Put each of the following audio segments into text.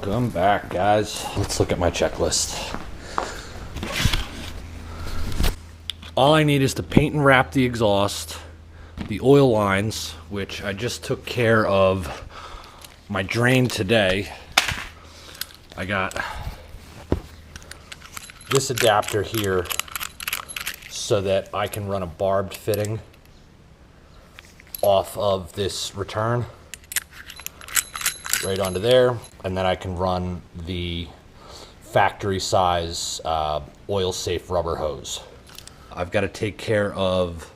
Welcome back, guys. Let's look at my checklist. All I need is to paint and wrap the exhaust, the oil lines, which I just took care of my drain today. I got this adapter here so that I can run a barbed fitting off of this return right onto there, and then I can run the factory size oil safe rubber hose. I've got to take care of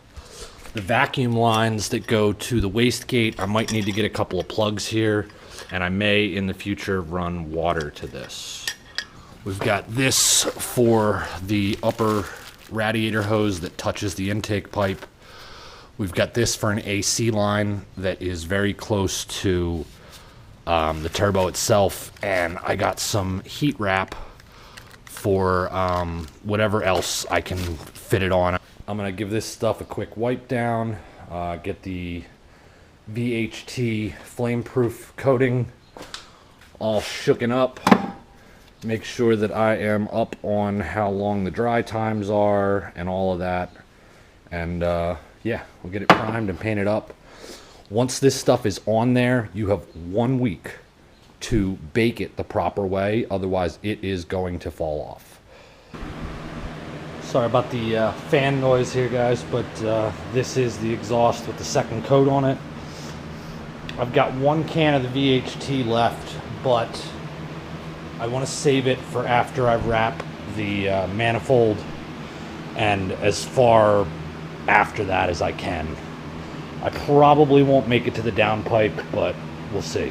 the vacuum lines that go to the wastegate. I might need to get a couple of plugs here, and I may in the future run water to this. We've got this for the upper radiator hose that touches the intake pipe. We've got this for an AC line that is very close to the turbo itself, and I got some heat wrap for whatever else I can fit it on. I'm gonna give this stuff a quick wipe down, get the VHT flame-proof coating all shooken up, make sure that I am up on how long the dry times are and all of that, and yeah, we'll get it primed and painted up. Once this stuff is on there, you have 1 week to bake it the proper way, otherwise it is going to fall off. Sorry about the fan noise here, guys, but this is the exhaust with the second coat on it. I've got 1 can of the VHT left, but I want to save it for after I wrap the manifold and as far after that as I can. I probably won't make it to the downpipe, but we'll see.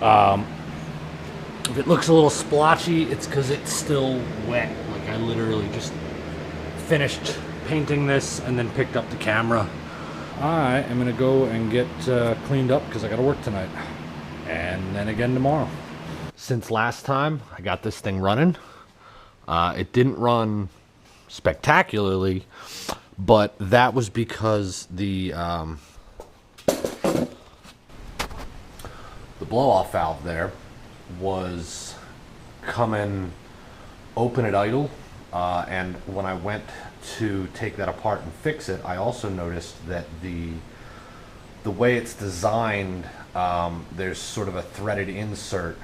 If it looks a little splotchy, it's because it's still wet. Like, I literally just finished painting this and then picked up the camera. I am gonna go and get cleaned up because I gotta work tonight, and then again tomorrow. Since last time I got this thing running, it didn't run spectacularly, but that was because the blow-off valve there was coming open at idle, and when I went to take that apart and fix it, I also noticed that the way it's designed, there's sort of a threaded insert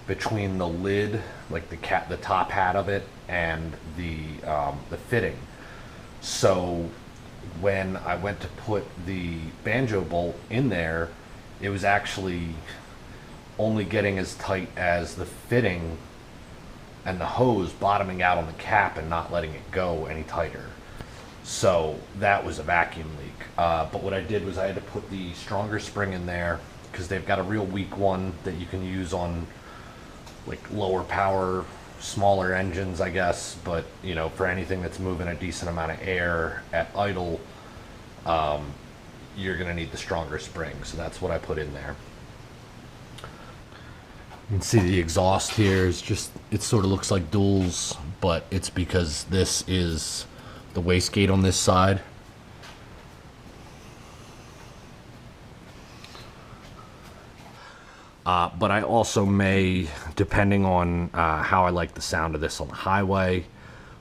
between the lid, like the top hat of it, and the fitting. So when I went to put the banjo bolt in there, it was actually only getting as tight as the fitting and the hose bottoming out on the cap and not letting it go any tighter. So that was a vacuum leak. But what I did was I had to put the stronger spring in there because they've got a real weak one that you can use on like lower power, smaller engines, I guess, but you know, for anything that's moving a decent amount of air at idle, you're gonna need the stronger spring. So that's what I put in there. You can see the exhaust here is just, it sort of looks like duals, but it's because this is the wastegate on this side. But I also may, depending on how I like the sound of this on the highway,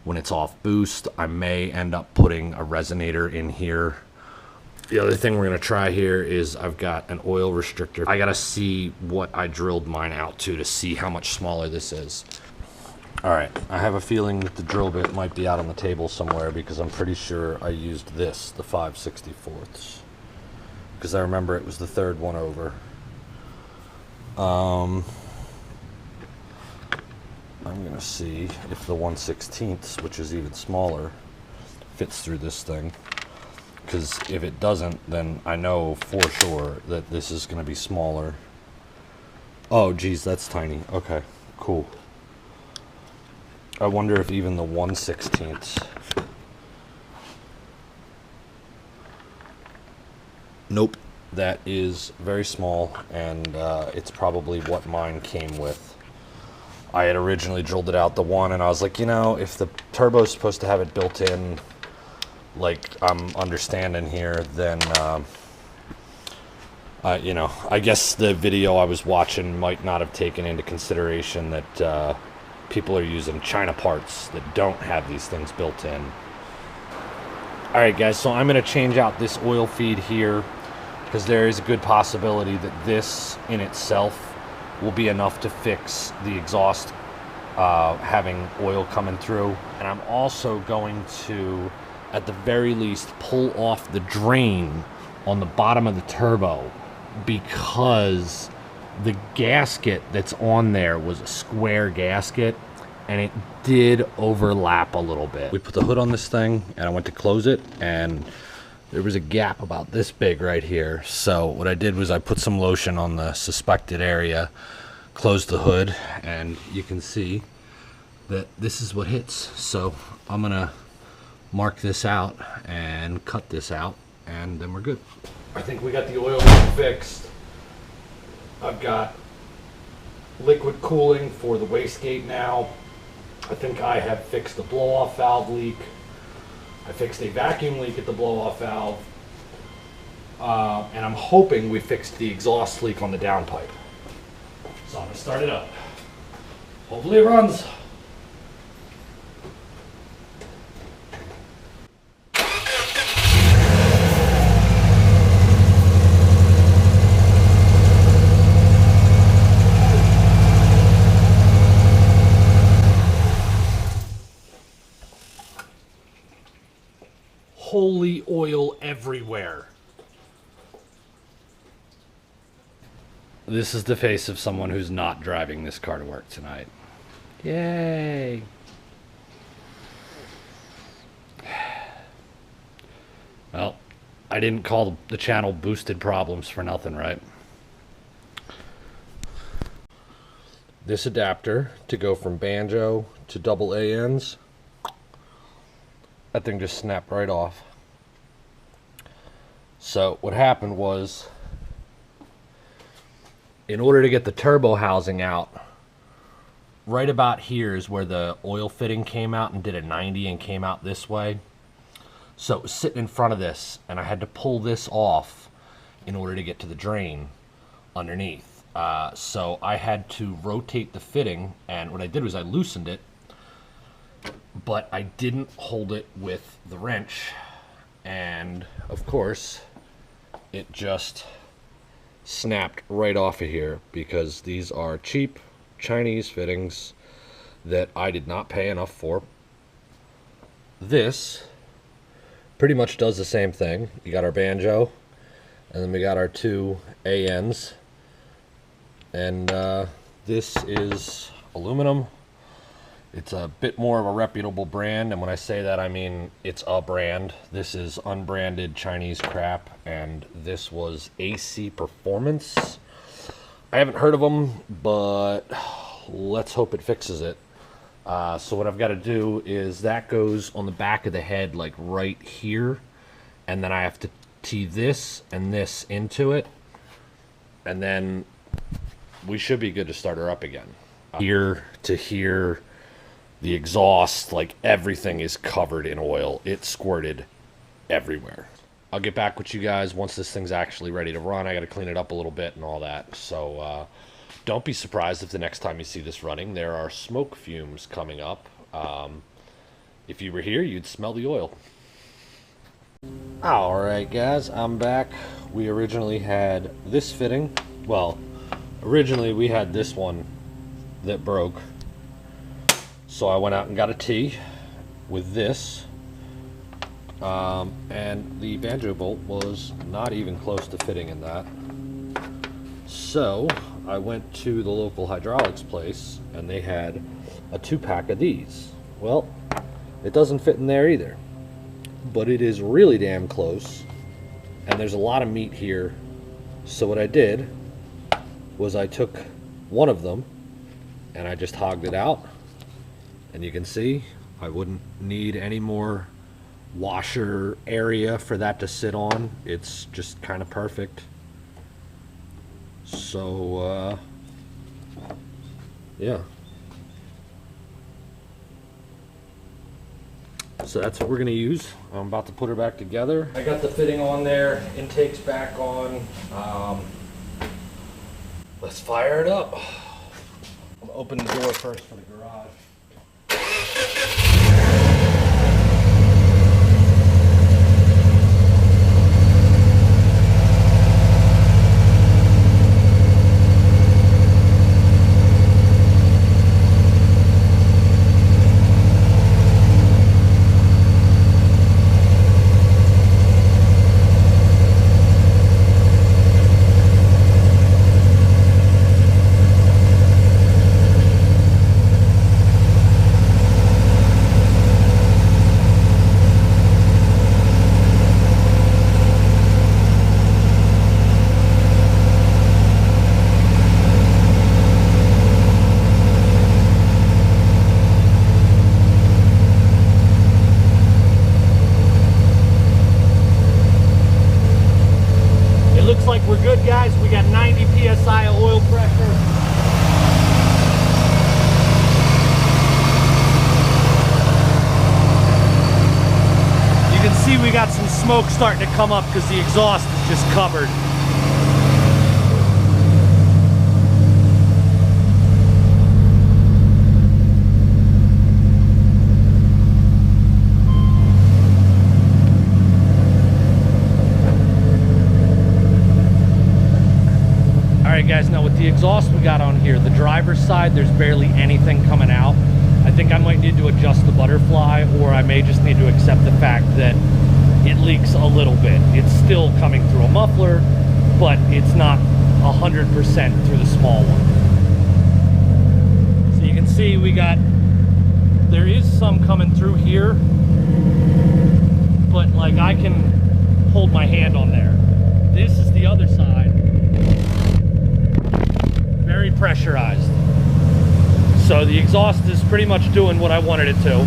when it's off boost, I may end up putting a resonator in here. The other thing we're gonna try here is I've got an oil restrictor. I gotta see what I drilled mine out to see how much smaller this is. All right, I have a feeling that the drill bit might be out on the table somewhere because I'm pretty sure I used this, the 5/64ths, because I remember it was the third one over. I'm gonna see if the 1/16, which is even smaller, fits through this thing. Because if it doesn't, then I know for sure that this is gonna be smaller. Oh geez, that's tiny. Okay, cool. I wonder if even the 1/16. Nope. That is very small, and it's probably what mine came with. I had originally drilled it out the one, and I was like, you know, if the turbo is supposed to have it built in, like I'm understanding here, then You know, I guess the video I was watching might not have taken into consideration that people are using China parts that don't have these things built in. Alright guys, so I'm going to change out this oil feed here because there is a good possibility that this in itself will be enough to fix the exhaust having oil coming through. And I'm also going to, at the very least, pull off the drain on the bottom of the turbo, because the gasket that's on there was a square gasket and it did overlap a little bit. We put the hood on this thing and I went to close it and there was a gap about this big right here. So what I did was I put some lotion on the suspected area, closed the hood, and you can see that this is what hits. So I'm gonna mark this out and cut this out and then we're good. I think we got the oil fixed. I've got liquid cooling for the wastegate now. I think I have fixed the blow-off valve leak. I fixed a vacuum leak at the blow-off valve. And I'm hoping we fixed the exhaust leak on the downpipe. So I'm gonna start it up. Hopefully it runs. Holy oil everywhere. This is the face of someone who's not driving this car to work tonight. Yay. Well, I didn't call the channel Boosted Problems for nothing, right? This adapter to go from banjo to double ANs, that thing just snapped right off. So what happened was, in order to get the turbo housing out, right about here is where the oil fitting came out and did a 90 and came out this way. So it was sitting in front of this and I had to pull this off in order to get to the drain underneath. So I had to rotate the fitting, and what I did was I loosened it, but I didn't hold it with the wrench, and of course it just snapped right off of here because these are cheap Chinese fittings that I did not pay enough for. This pretty much does the same thing. You got our banjo and then we got our two ANs, and this is aluminum. It's a bit more of a reputable brand, and when I say that, I mean it's a brand. This is unbranded Chinese crap, and this was AC Performance. I haven't heard of them, but let's hope it fixes it. So what I've got to do is that goes on the back of the head, like right here, and then I have to tee this and this into it, and then we should be good to start her up again. Here to here, the exhaust, like everything is covered in oil. It squirted everywhere. I'll get back with you guys once this thing's actually ready to run. I got to clean it up a little bit and all that. So don't be surprised if the next time you see this running, there are smoke fumes coming up. If you were here, you'd smell the oil. Alright guys, I'm back. We originally had this fitting. Well, originally we had this one that broke. So I went out and got a T with this, and the banjo bolt was not even close to fitting in that. So I went to the local hydraulics place and they had a 2-pack of these. Well, it doesn't fit in there either, but it is really damn close, and there's a lot of meat here. So what I did was I took one of them and I just hogged it out. And you can see I wouldn't need any more washer area for that to sit on. It's just kind of perfect. So yeah. So that's what we're gonna use. I'm about to put her back together. I got the fitting on there, intake's back on. Let's fire it up. I'm gonna open the door first for the garage. We're good, guys. We got 90 psi of oil pressure. You can see we got some smoke starting to come up because the exhaust is just covered. Alright guys, now with the exhaust we got on here, the driver's side, there's barely anything coming out. I think I might need to adjust the butterfly, or I may just need to accept the fact that it leaks a little bit. It's still coming through a muffler, but it's not 100% through the small one. So you can see there is some coming through here, but like I can hold my hand on there. This is the other side. Very pressurized. So the exhaust is pretty much doing what I wanted it to.